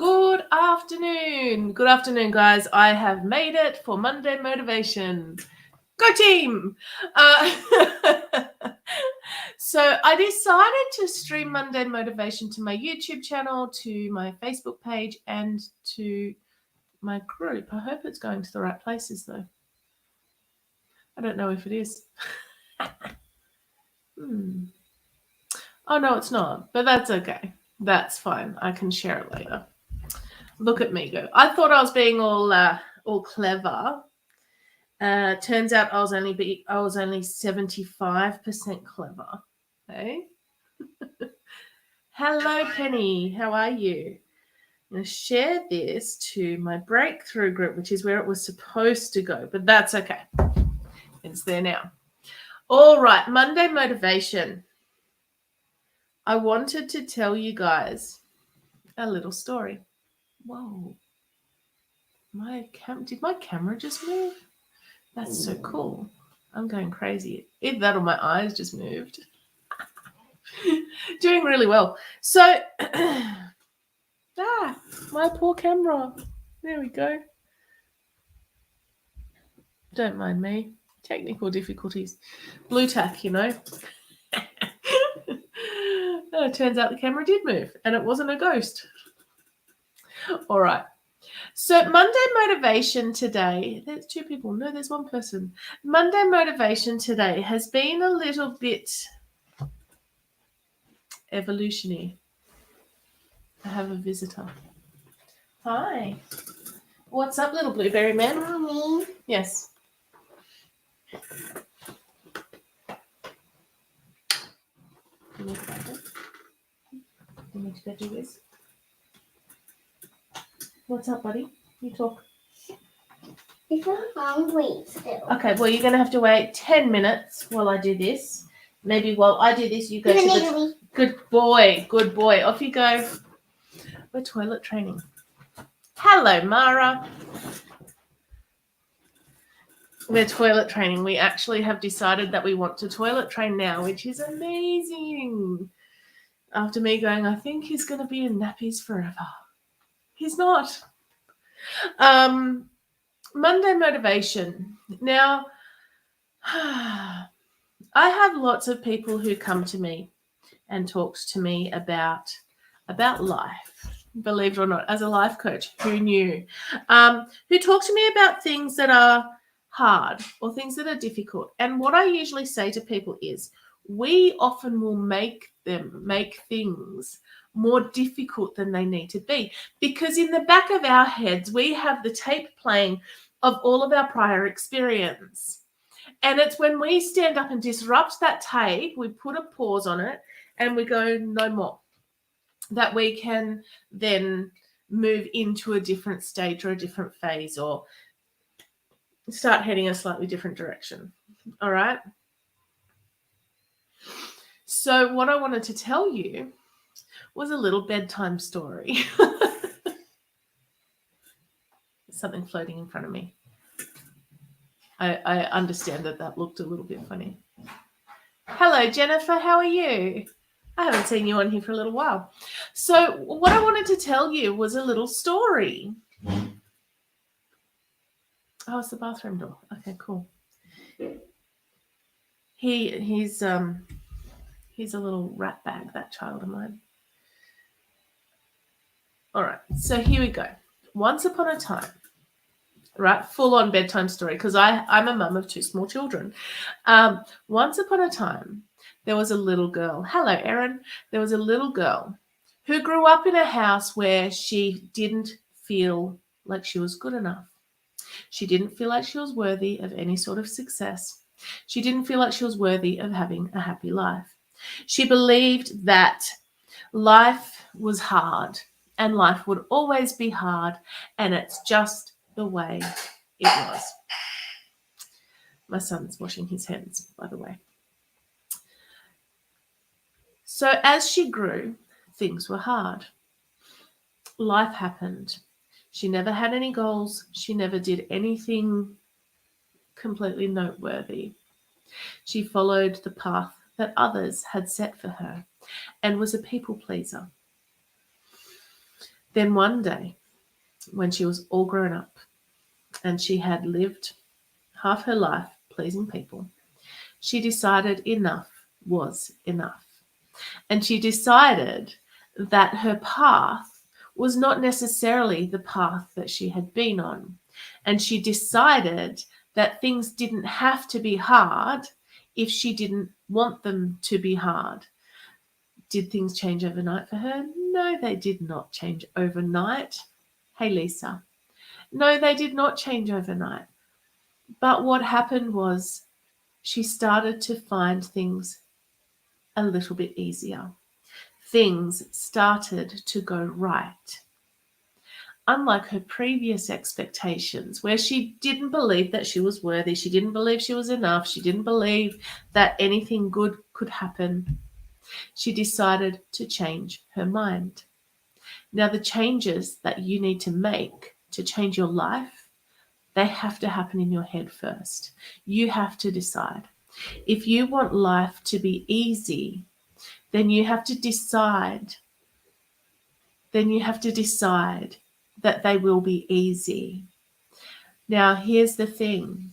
Good afternoon. Good afternoon, guys. I have made it for Monday Motivation. Go team! So I decided to stream Monday Motivation to my YouTube channel, to my Facebook page, and to my group. I hope it's going to the right places, though. I don't know if it is. Oh, no, it's not. But that's okay. That's fine. I can share it later. Look at me go. I thought I was being all clever. Turns out I was only 75% clever. Hey. Hello, Penny. How are you? I'm going to share this to my breakthrough group, which is where it was supposed to go, but that's okay. It's there now. All right, Monday Motivation. I wanted to tell you guys a little story. Whoa. Did my camera just move? That's so cool. I'm going crazy. Either that or my eyes just moved. Doing really well. So, my poor camera. There we go. Don't mind me. Technical difficulties. Blue tack, you know. It turns out the camera did move and it wasn't a ghost. All right. So Monday Motivation today, there's two people. No, there's one person. Monday Motivation today has been a little bit evolutionary. I have a visitor. Hi. What's up, little blueberry man? Mommy. Yes. You need to go. You need to go do this. What's up, buddy? You talk. If I'm hungry still. Okay, well, you're going to have to wait 10 minutes while I do this. Maybe while I do this, you go to the... Good boy. Good boy. Off you go. We're toilet training. Hello, Mara. We're toilet training. We actually have decided that we want to toilet train now, which is amazing. After me going, I think he's going to be in nappies forever. He's not. Monday Motivation. Now, I have lots of people who come to me and talk to me about life. Believe it or not, as a life coach, who knew? Who talk to me about things that are hard or things that are difficult. And what I usually say to people is, we often will make things more difficult than they need to be, because in the back of our heads, we have the tape playing of all of our prior experience. And it's when we stand up and disrupt that tape, we put a pause on it and we go, no more, that we can then move into a different stage or a different phase or start heading a slightly different direction. All right. So what I wanted to tell you was a little bedtime story. Something floating in front of me. I understand that looked a little bit funny. Hello, Jennifer. How are you? I haven't seen you on here for a little while. So what I wanted to tell you was a little story. Oh, it's the bathroom door. Okay, cool. He's a little rat bag, that child of mine. All right, so here we go. Once upon a time, right, full on bedtime story, because I'm a mum of two small children. Once upon a time, there was a little girl. Hello, Erin. There was a little girl who grew up in a house where she didn't feel like she was good enough. She didn't feel like she was worthy of any sort of success. She didn't feel like she was worthy of having a happy life. She believed that life was hard and life would always be hard, and it's just the way it was. My son's washing his hands, by the way. So as she grew, things were hard. Life happened. She never had any goals. She never did anything completely noteworthy. She followed the path that others had set for her and was a people pleaser. Then one day, when she was all grown up and she had lived half her life pleasing people, she decided enough was enough. And she decided that her path was not necessarily the path that she had been on. And she decided that things didn't have to be hard if she didn't want them to be hard. Did things change overnight for her? No, they did not change overnight. Hey, Lisa. No, they did not change overnight. But what happened was she started to find things a little bit easier. Things started to go right. Unlike her previous expectations, where she didn't believe that she was worthy, she didn't believe she was enough, she didn't believe that anything good could happen, she decided to change her mind. Now, the changes that you need to make to change your life, they have to happen in your head first. You have to decide. If you want life to be easy, then you have to decide that they will be easy. Now, here's the thing.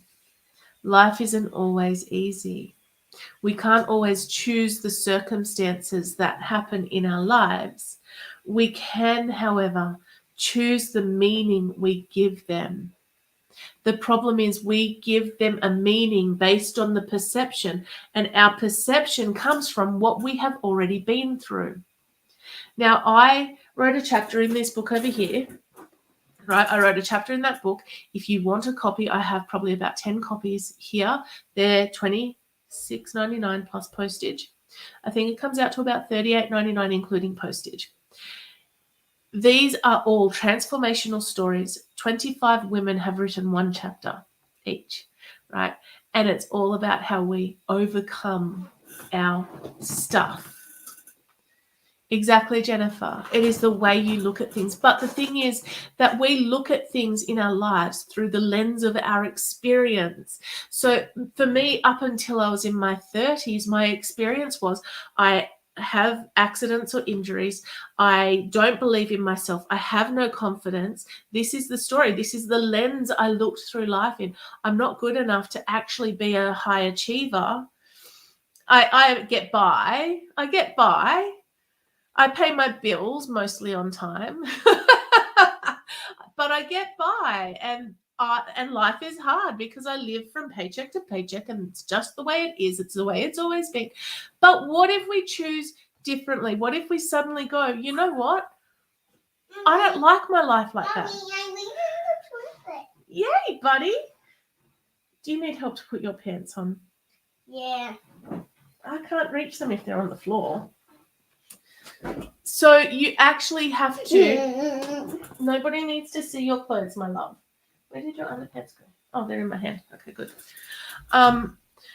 Life isn't always easy. We can't always choose the circumstances that happen in our lives. We can, however, choose the meaning we give them. The problem is we give them a meaning based on the perception, and our perception comes from what we have already been through. Now, I wrote a chapter in this book over here, right? I wrote a chapter in that book. If you want a copy, I have probably about 10 copies here. They're $26.99 plus postage. I think it comes out to about $38.99 including postage. These are all transformational stories. 25 women have written one chapter each, right? And it's all about how we overcome our stuff. Exactly, Jennifer. It is the way you look at things. But the thing is that we look at things in our lives through the lens of our experience. So for me, up until I was in my 30s, my experience was I have accidents or injuries. I don't believe in myself. I have no confidence. This is the story. This is the lens I looked through life in. I'm not good enough to actually be a high achiever. I get by. I pay my bills mostly on time, but I get by, and life is hard because I live from paycheck to paycheck, and it's just the way it is. It's the way it's always been. But what if we choose differently? What if we suddenly go, you know what? I don't like my life like that. Yay, buddy. Do you need help to put your pants on? Yeah. I can't reach them if they're on the floor. So you actually have to, nobody needs to see your clothes, my love. Where did your underpants go? Oh, they're in my hand. Okay, good.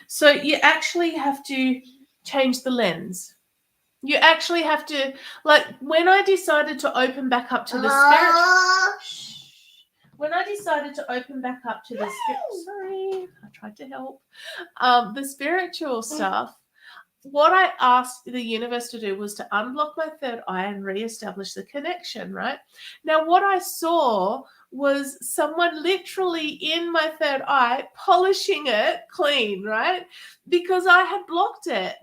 So you actually have to change the lens. You actually have to, like, when I decided to open back up to the sorry, I tried to help, the spiritual stuff, what I asked the universe to do was to unblock my third eye and reestablish the connection, right? Now, what I saw was someone literally in my third eye polishing it clean, right? Because I had blocked it.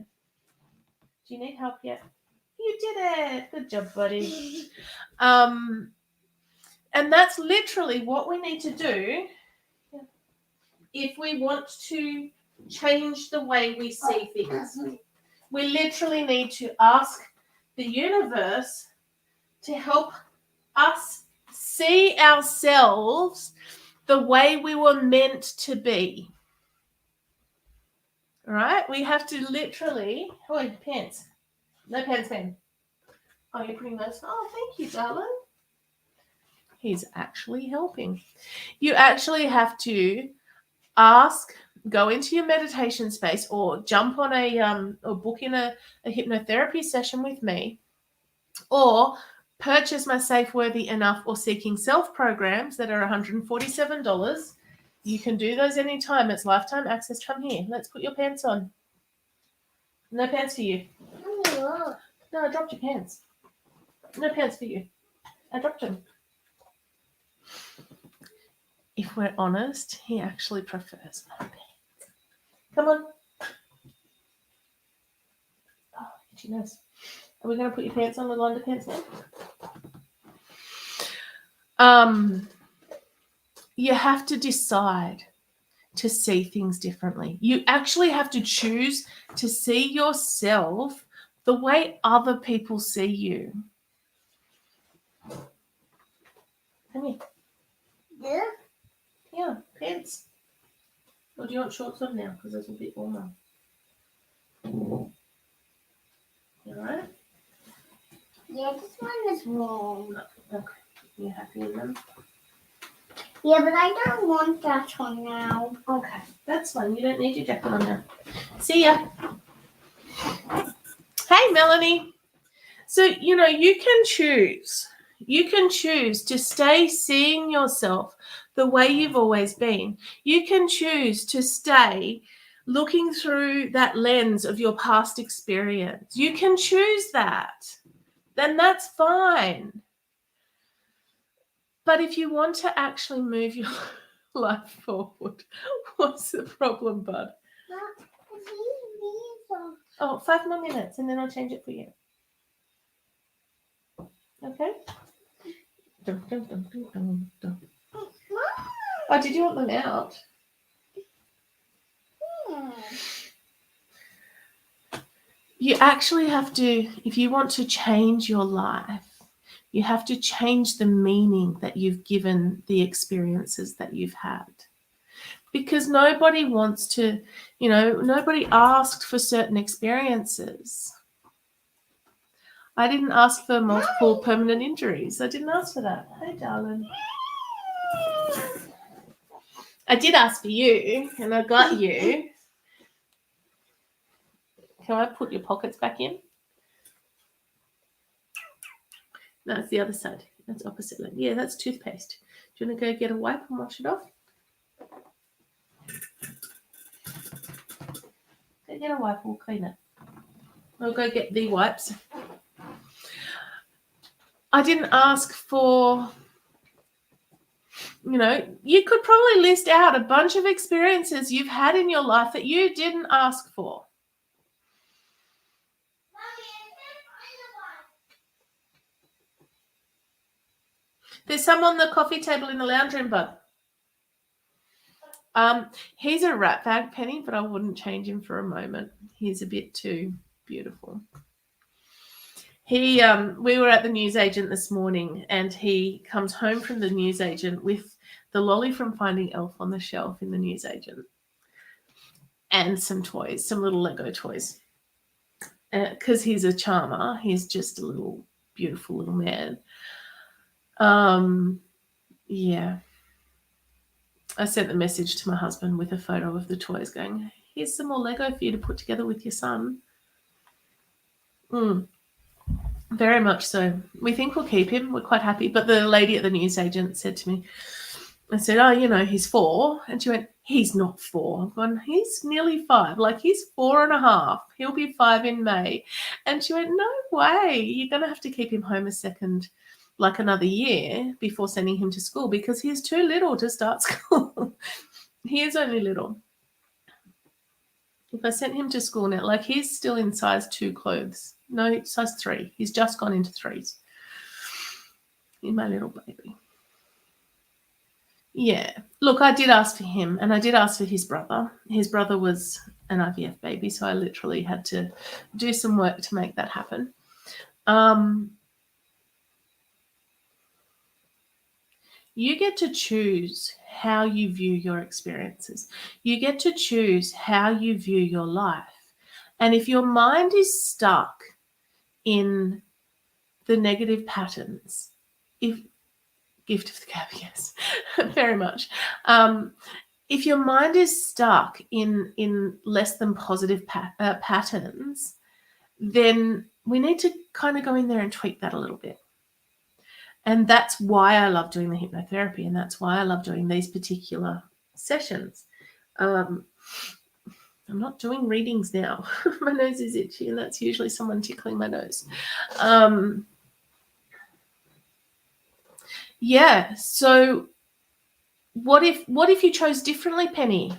Do you need help yet? You did it. Good job, buddy. And that's literally what we need to do if we want to change the way we see things. We literally need to ask the universe to help us see ourselves the way we were meant to be. All right? We have to literally... Oh, pants. No pants, man. Oh, you're putting those... Oh, thank you, darling. He's actually helping. You actually have to ask... Go into your meditation space or jump on or book in a hypnotherapy session with me, or purchase my Safe, Worthy, Enough or Seeking Self programs that are $147. You can do those anytime. It's lifetime access. Come here. Let's put your pants on. No pants for you. No, I dropped your pants. No pants for you. I dropped him. If we're honest, he actually prefers my pants. Come on. Oh, itchy nose. Are we going to put your pants on with underpants now? You have to decide to see things differently. You actually have to choose to see yourself the way other people see you. Come here. Yeah. Yeah, pants. Or do you want shorts on now? Because it's a bit warmer. You alright? Yeah, this one is warm. Okay. You happy with them? Yeah, but I don't want that one now. Okay. That's fine. You don't need your jacket on now. See ya. Hey, Melanie. So, you can choose. You can choose to stay seeing yourself the way you've always been. You can choose to stay looking through that lens of your past experience. You can choose that. Then that's fine. But if you want to actually move your life forward, what's the problem, bud? Oh, 5 more minutes and then I'll change it for you. Okay? Dun, dun, dun, dun, dun, dun. Oh, did you want them out? You actually have to, if you want to change your life, you have to change the meaning that you've given the experiences that you've had. Because nobody wants to, nobody asked for certain experiences. I didn't ask for multiple permanent injuries. I didn't ask for that. Hey, darling. I did ask for you, and I got you. Can I put your pockets back in? No, it's the other side. That's opposite leg. Yeah, that's toothpaste. Do you want to go get a wipe and wash it off? Go get a wipe, we'll clean it. I'll go get the wipes. I didn't ask for, you could probably list out a bunch of experiences you've had in your life that you didn't ask for. There's some on the coffee table in the lounge room, bud. He's a rat bag, Penny, but I wouldn't change him for a moment. He's a bit too beautiful. We were at the newsagent this morning, and he comes home from the newsagent with the lolly from Finding Elf on the shelf in the newsagent, and some toys, some little Lego toys. Because he's a charmer, he's just a little beautiful little man. Yeah. I sent the message to my husband with a photo of the toys going, here's some more Lego for you to put together with your son. Very much so. We think we'll keep him. We're quite happy. But the lady at the newsagent said to me, I said, oh, he's 4. And she went, he's not 4. I've gone, he's nearly 5. Like, he's 4.5. He'll be 5 in May. And she went, no way. You're going to have to keep him home another year before sending him to school because he's too little to start school. He is only little. If I sent him to school now, like he's still in size 2 clothes. No, size 3. He's just gone into 3s. He's my little baby. Yeah. Look, I did ask for him, and I did ask for his brother. His brother was an IVF baby, so I literally had to do some work to make that happen. You get to choose how you view your experiences. You get to choose how you view your life. And if your mind is stuck in the negative patterns, gift of the gab, yes, very much. If your mind is stuck in less than positive patterns, then we need to kind of go in there and tweak that a little bit. And that's why I love doing the hypnotherapy, and that's why I love doing these particular sessions. I'm not doing readings now. My nose is itchy, and that's usually someone tickling my nose. Yeah. So what if you chose differently, Penny?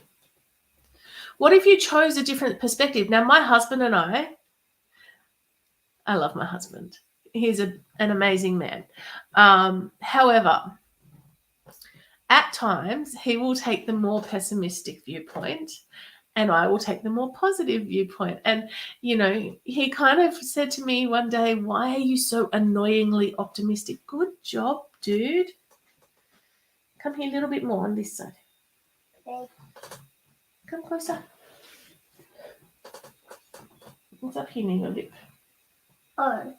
What if you chose a different perspective? Now, my husband and I love my husband. He's an amazing man. However, at times he will take the more pessimistic viewpoint and I will take the more positive viewpoint. And, he kind of said to me one day, "Why are you so annoyingly optimistic?" Good job, dude. Come here a little bit more on this side. Okay. Come closer. What's up here near your lip? Oh,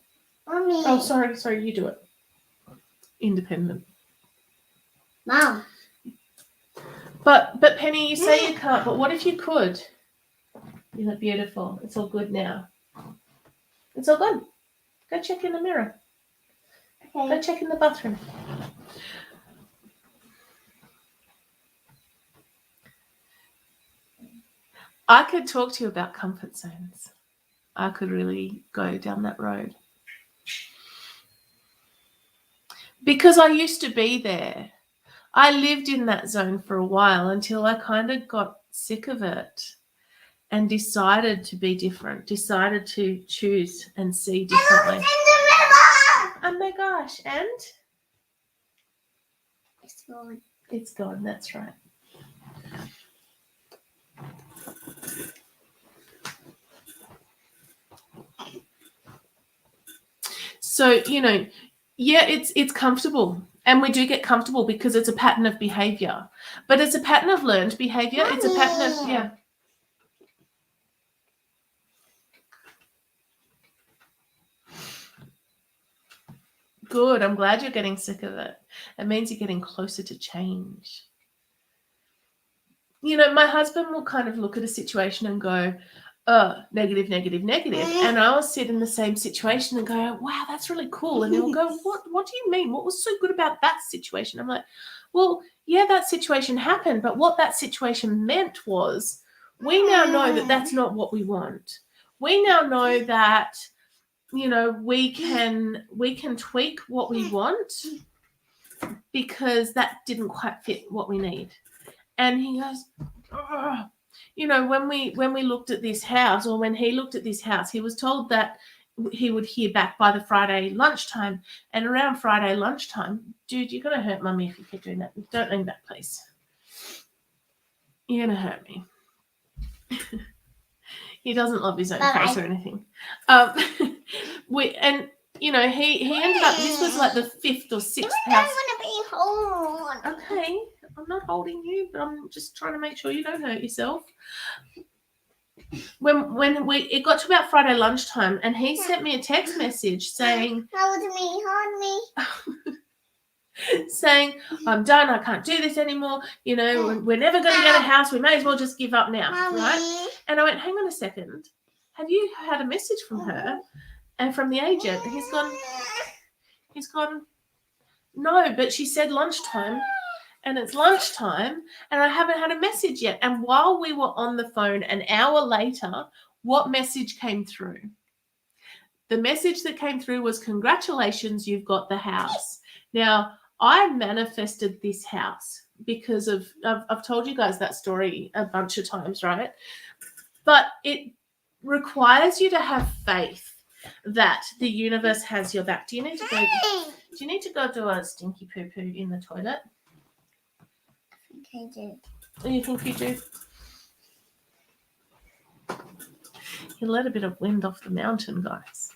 Mommy. Oh, sorry, you do it. Independent. Mom. But Penny, you say you can't, but what if you could? You look beautiful. It's all good now. It's all good. Go check in the mirror. Okay. Go check in the bathroom. I could talk to you about comfort zones. I could really go down that road. Because I used to be there. I lived in that zone for a while until I kind of got sick of it and decided to be different, decided to choose and see differently. Oh my gosh, and? It's gone. It's gone, that's right. So, yeah, it's comfortable. And we do get comfortable because it's a pattern of behavior. But it's a pattern of learned behavior. It's a pattern of, yeah. Good. I'm glad you're getting sick of it. It means you're getting closer to change. My husband will kind of look at a situation and go, negative, negative, negative. And I'll sit in the same situation and go, wow, that's really cool. And he'll go, what do you mean? What was so good about that situation? I'm like, well, yeah, that situation happened. But what that situation meant was we now know that that's not what we want. We now know that, we can tweak what we want because that didn't quite fit what we need. And he goes, oh. When we looked at this house, or when he looked at this house, he was told that he would hear back by the Friday lunchtime. And around Friday lunchtime, dude, you're going to hurt Mummy if you keep doing that. Don't leave that place. You're going to hurt me. He doesn't love his own face or anything. He ended up, this was like the 5th or 6th house. I want to be home. Okay, I'm not holding you, but I'm just trying to make sure you don't hurt yourself. When it got to about Friday lunchtime, and he sent me a text message saying, hold me. saying, I'm done, I can't do this anymore, we're never going to get a house, we may as well just give up now, right? And I went, hang on a second, have you had a message from her and from the agent? And he's gone, no, but she said lunchtime, and it's lunchtime, and I haven't had a message yet. And while we were on the phone an hour later, what message came through? The message that came through was, congratulations, you've got the house. Now, I manifested this house because I've told you guys that story a bunch of times, right? But it requires you to have faith that the universe has your back. Do you need to go do a stinky poo-poo in the toilet? I do. You think you do? You let a bit of wind off the mountain, guys.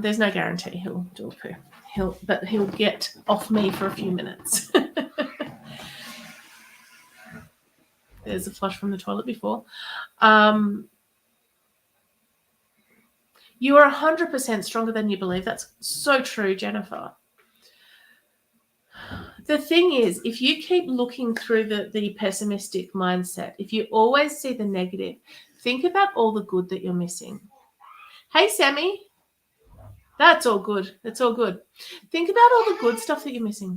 There's no guarantee he'll do a poo. He'll get off me for a few minutes. There's a flush from the toilet before. You are 100% stronger than you believe. That's so true, Jennifer. The thing is, if you keep looking through the pessimistic mindset, if you always see the negative, think about all the good that you're missing. Hey, Sammy. That's all good. That's all good. Think about all the good stuff that you're missing.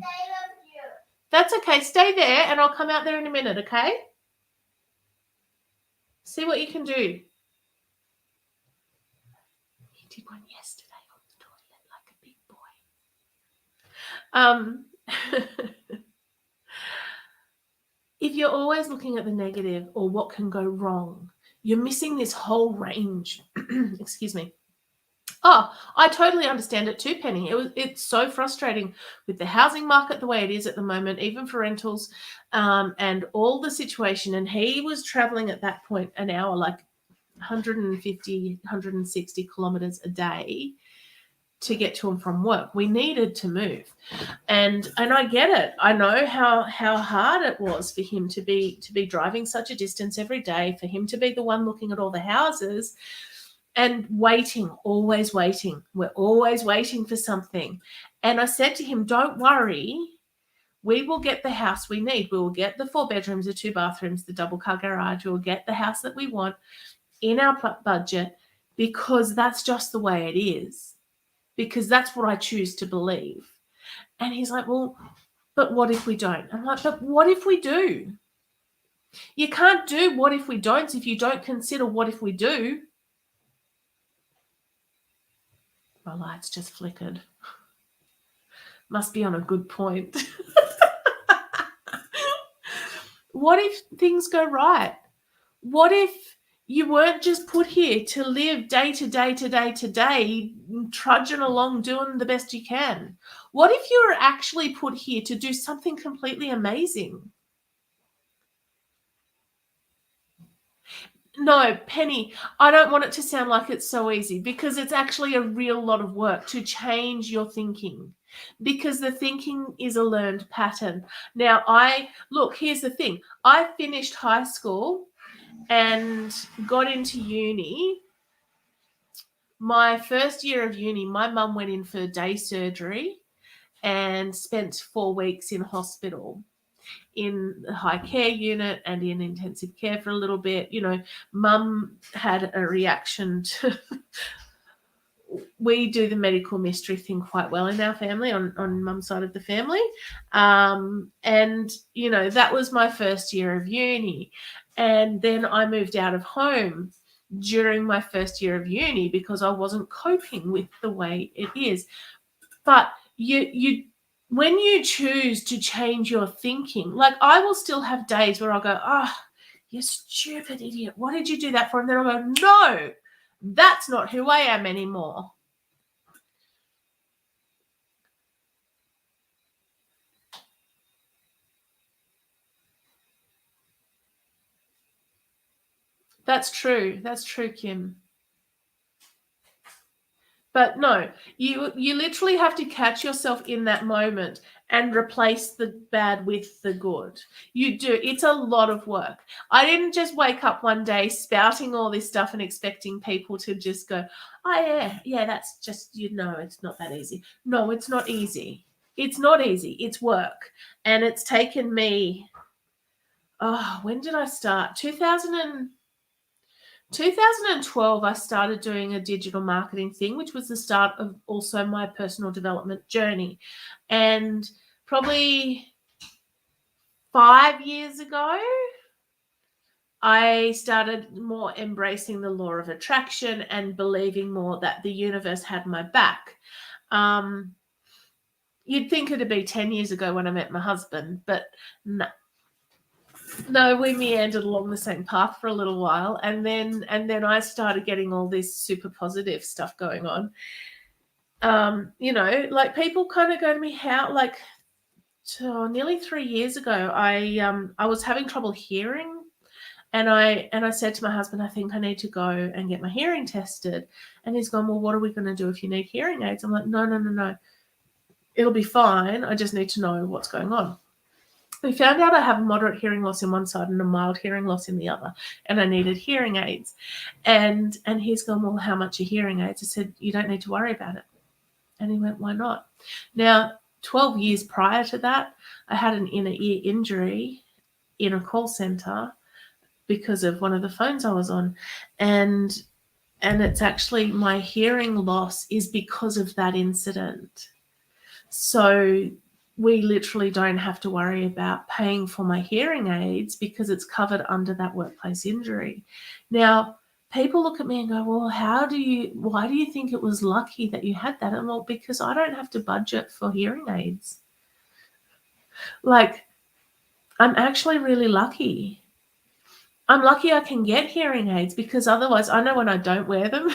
That's okay. Stay there, and I'll come out there in a minute, okay? See what you can do. He did one yesterday on the toilet, like If you're always looking at the negative or what can go wrong, you're missing this whole range. Excuse me. Oh, I totally understand it too, Penny. It's so frustrating with the housing market the way it is at the moment, even for rentals, and all the situation. And he was traveling at that point an hour, like 150, 160 kilometers a day to get to and from work. We needed to move. And I get it. I know how hard it was for him to be driving such a distance every day, for him to be the one looking at all the houses and waiting, always waiting. We're always waiting for something. And I said to him, don't worry, we will get the house we need. We will get the 4 bedrooms, the 2 bathrooms, the double car garage. We'll get the house that we want in our budget, because that's just the way it is, because that's what I choose to believe. And he's like, well, but what if we don't? I'm like, but what if we do? You can't do what if we don't if you don't consider what if we do. My lights just flickered. Must be on a good point. What if things go right? What if you weren't just put here to live day to day to day to day, trudging along doing the best you can? What if you were actually put here to do something completely amazing? No, Penny, I don't want it to sound like it's so easy, because it's actually a real lot of work to change your thinking, because the thinking is a learned pattern. Now, here's the thing. I finished high school and got into uni. My first year of uni, my mum went in for day surgery and spent 4 weeks in hospital, in the high care unit and in intensive care for a little bit. Mum had a reaction to we do the medical mystery thing quite well in our family, on mum's side of the family. And that was my first year of uni. And then I moved out of home during my first year of uni because I wasn't coping with the way it is. But you when you choose to change your thinking, like I will still have days where I'll go, oh, you stupid idiot, what did you do that for? And then I'll go, no, that's not who I am anymore. That's true. That's true, Kim. But no, you literally have to catch yourself in that moment and replace the bad with the good. You do. It's a lot of work. I didn't just wake up one day spouting all this stuff and expecting people to just go, oh, yeah, that's just, it's not that easy. No, it's not easy. It's not easy. It's work. And it's taken me, when did I start? 2012, I started doing a digital marketing thing, which was the start of also my personal development journey. And probably 5 years ago, I started more embracing the law of attraction and believing more that the universe had my back. You'd think it'd be 10 years ago when I met my husband, but no, we meandered along the same path for a little while, and then I started getting all this super positive stuff going on. Like people kind of go to me, how, like, nearly 3 years ago, I was having trouble hearing, and I said to my husband, I think I need to go and get my hearing tested. And he's gone, well, what are we going to do if you need hearing aids? I'm like, no, it'll be fine. I just need to know what's going on. We found out I have a moderate hearing loss in one side and a mild hearing loss in the other, and I needed hearing aids. And he's gone, well, how much are hearing aids? I said, you don't need to worry about it. And he went, why not? Now, 12 years prior to that, I had an inner ear injury in a call center because of one of the phones I was on. And it's actually, my hearing loss is because of that incident. So we literally don't have to worry about paying for my hearing aids because it's covered under that workplace injury. Now, people look at me and go, well, why do you think it was lucky that you had that? And well, because I don't have to budget for hearing aids. Like, I'm actually really lucky. I'm lucky I can get hearing aids, because otherwise I know when I don't wear them,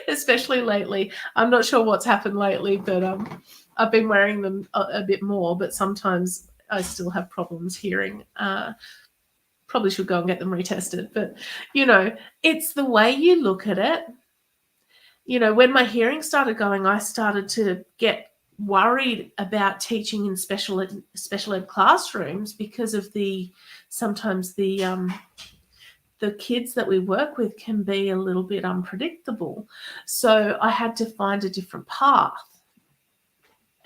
especially lately. I'm not sure what's happened lately, but I've been wearing them a bit more, but sometimes I still have problems hearing. Probably should go and get them retested. But, it's the way you look at it. When my hearing started going, I started to get worried about teaching in special ed classrooms, because of sometimes the kids that we work with can be a little bit unpredictable. So I had to find a different path.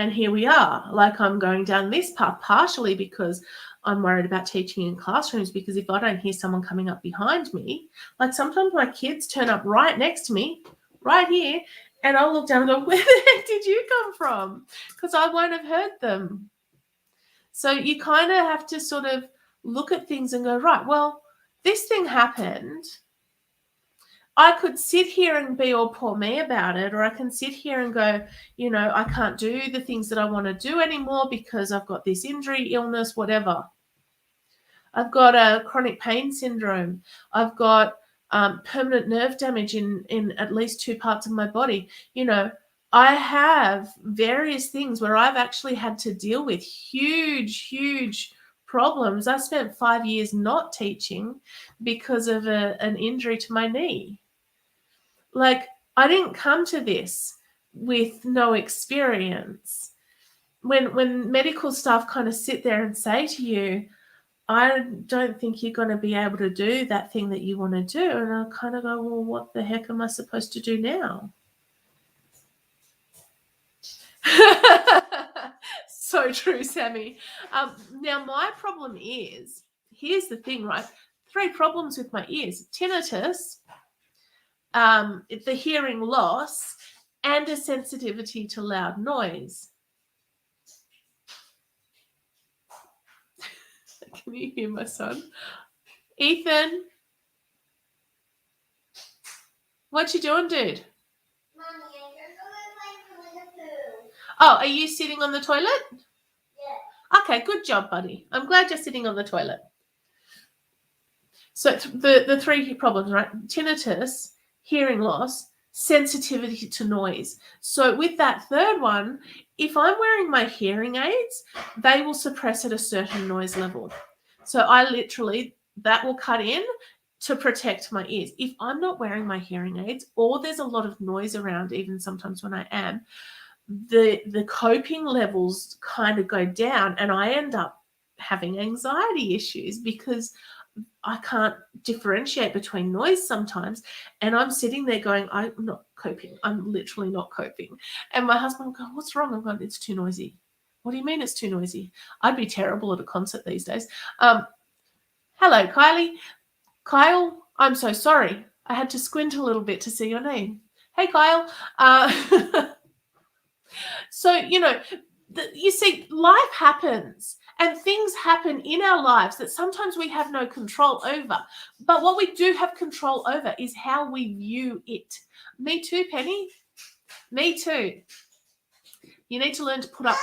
And here we are. Like, I'm going down this path partially because I'm worried about teaching in classrooms, because if I don't hear someone coming up behind me, like sometimes my kids turn up right next to me, right here, and I'll look down and go, where the heck did you come from? Because I won't have heard them. So you kind of have to sort of look at things and go, right, well, this thing happened. I could sit here and be all poor me about it, or I can sit here and go, I can't do the things that I want to do anymore because I've got this injury, illness, whatever. I've got a chronic pain syndrome. I've got permanent nerve damage in at least 2 parts of my body. I have various things where I've actually had to deal with huge, huge problems. I spent 5 years not teaching because of an injury to my knee. Like, I didn't come to this with no experience. When medical staff kind of sit there and say to you, I don't think you're going to be able to do that thing that you want to do. And I kind of go, well, what the heck am I supposed to do now? So true, Sammy. Now, my problem is, here's the thing, right? 3 problems with my ears: tinnitus, the hearing loss, and a sensitivity to loud noise. Can you hear my son? Ethan, what you doing, dude? Mommy, I just want to the food. Oh, are you sitting on the toilet? Yeah. Okay, good job, buddy. I'm glad you're sitting on the toilet. So the 3 problems, right? Tinnitus, hearing loss, sensitivity to noise. So with that third one, if I'm wearing my hearing aids, they will suppress at a certain noise level. So that will cut in to protect my ears. If I'm not wearing my hearing aids, or there's a lot of noise around, even sometimes when I am, the coping levels kind of go down, and I end up having anxiety issues because I can't differentiate between noise sometimes. And I'm sitting there going, I'm not coping. I'm literally not coping. And my husband will go, what's wrong? I'm going, it's too noisy. What do you mean it's too noisy? I'd be terrible at a concert these days. Hello, Kylie. Kyle, I'm so sorry. I had to squint a little bit to see your name. Hey, Kyle. So, you see, life happens. And things happen in our lives that sometimes we have no control over. But what we do have control over is how we view it. Me too, Penny. Me too. You need to learn to put up.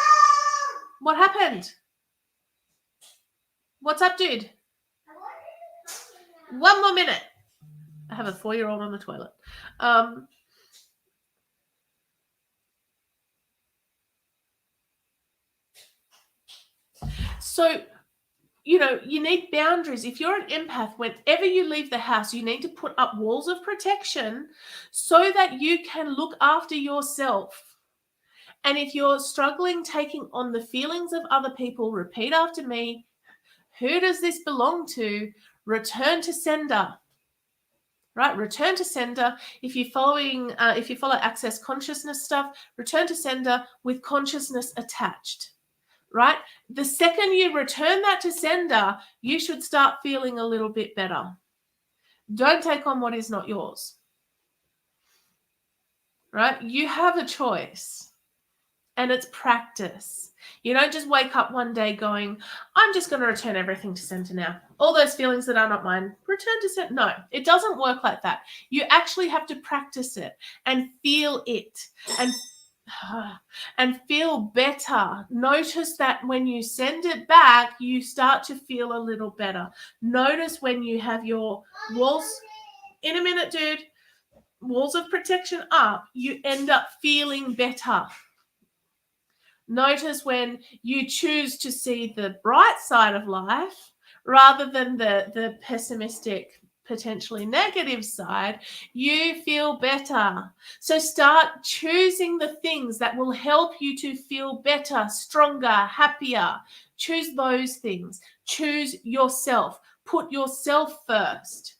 What happened? What's up, dude? 1 more minute. I have a 4-year-old on the toilet. So, you need boundaries. If you're an empath, whenever you leave the house, you need to put up walls of protection so that you can look after yourself. And if you're struggling taking on the feelings of other people, repeat after me. Who does this belong to? Return to sender. Right? Return to sender. If you follow Access Consciousness stuff, return to sender with consciousness attached. Right? The second you return that to sender, you should start feeling a little bit better. Don't take on what is not yours. Right? You have a choice, and it's practice. You don't just wake up one day going, I'm just going to return everything to center now. All those feelings that are not mine, return to center. No, it doesn't work like that. You actually have to practice it and feel it. And and feel better. Notice that when you send it back, you start to feel a little better. Notice when you have your walls, in a minute, dude, walls of protection up, you end up feeling better. Notice when you choose to see the bright side of life rather than the pessimistic, potentially negative side, you feel better. So start choosing the things that will help you to feel better, stronger, happier. Choose those things. Choose yourself. Put yourself first.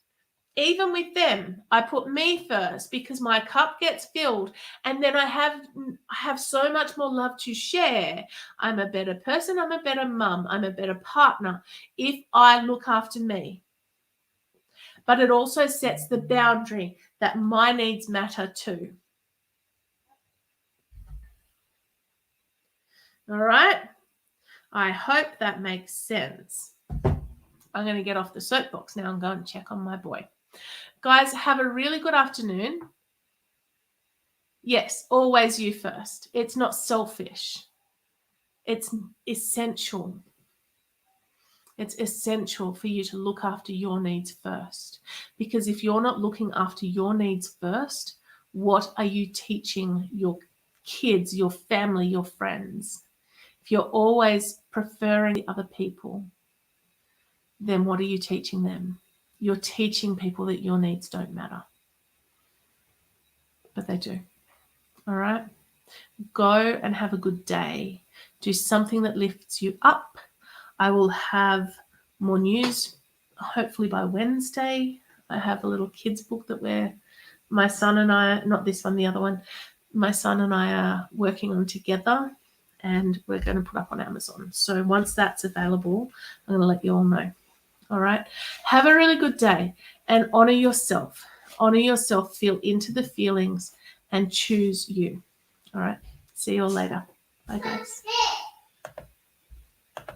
Even with them, I put me first because my cup gets filled, and then I have so much more love to share. I'm a better person. I'm a better mum. I'm a better partner if I look after me. But it also sets the boundary that my needs matter too. All right? I hope that makes sense. I'm going to get off the soapbox now and go and check on my boy. Guys, have a really good afternoon. Yes, always you first. It's not selfish. It's essential. It's essential for you to look after your needs first. Because if you're not looking after your needs first, what are you teaching your kids, your family, your friends? If you're always preferring the other people, then what are you teaching them? You're teaching people that your needs don't matter. But they do. All right? Go and have a good day. Do something that lifts you up. I will have more news hopefully by Wednesday. I have a little kids book that my son and I, not this one, the other one, my son and I are working on together, and we're going to put up on Amazon. So once that's available, I'm going to let you all know. All right. Have a really good day and honor yourself. Honor yourself. Feel into the feelings and choose you. All right. See you all later. Bye, guys.